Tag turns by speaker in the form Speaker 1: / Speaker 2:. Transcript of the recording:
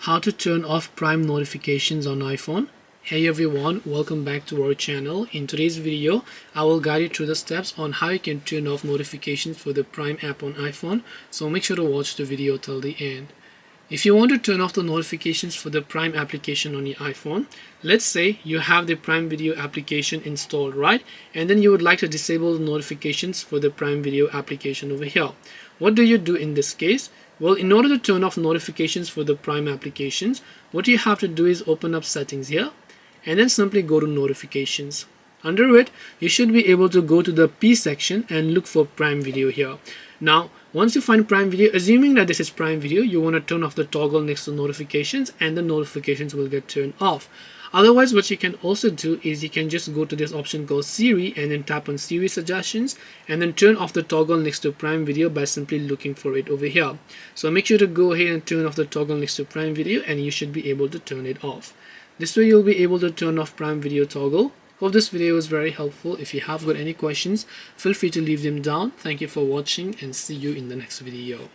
Speaker 1: how to turn off Prime notifications on iPhone. Hey everyone, welcome back to our channel. In today's video, I will guide you through the steps on how you can turn off notifications for the Prime app on iPhone, so make sure to watch the video till the end. If you want to turn off the notifications for the Prime application on your iPhone, let's say you have the Prime Video application installed, right? And then you would like to disable the notifications for the Prime Video application over here. What do you do in this case? Well, in order to turn off notifications for the Prime applications, what you have to do is open up settings here and then simply go to notifications. Under it, you should be able to go to the P section and look for Prime Video here. Now, once you find Prime Video, assuming that this is Prime Video, you want to turn off the toggle next to notifications and the notifications will get turned off. Otherwise, what you can also do is you can just go to this option called Siri and then tap on Siri suggestions and then turn off the toggle next to Prime Video by simply looking for it over here. So make sure to go ahead and turn off the toggle next to Prime Video and you should be able to turn it off. This way you'll be able to turn off Prime Video toggle. Hope this video was very helpful. If you have got any questions, feel free to leave them down. Thank you for watching and see you in the next video.